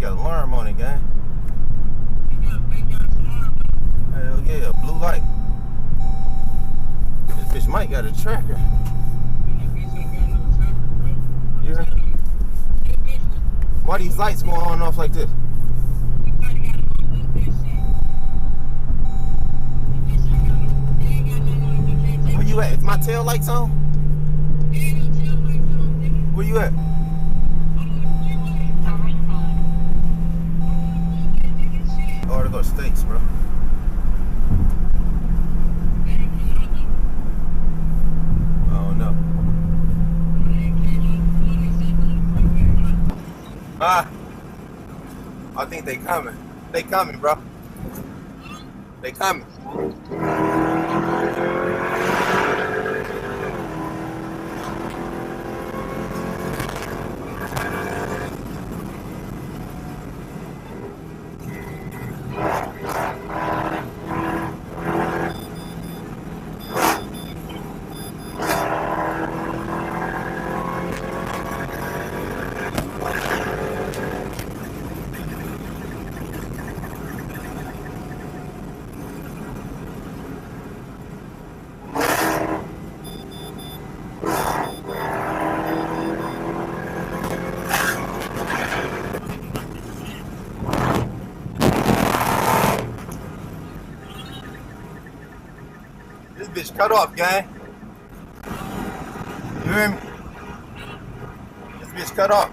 got an alarm on it, gang. Hell yeah, blue light. This bitch might got a tracker. Yeah. Why these lights going on and off like this? Where you at? Is my tail lights on? Where you at? Oh, there go steaks, bro. Oh no. I think they coming. They coming, bro. They coming. This bitch cut off, gang. You hear me? This bitch cut off.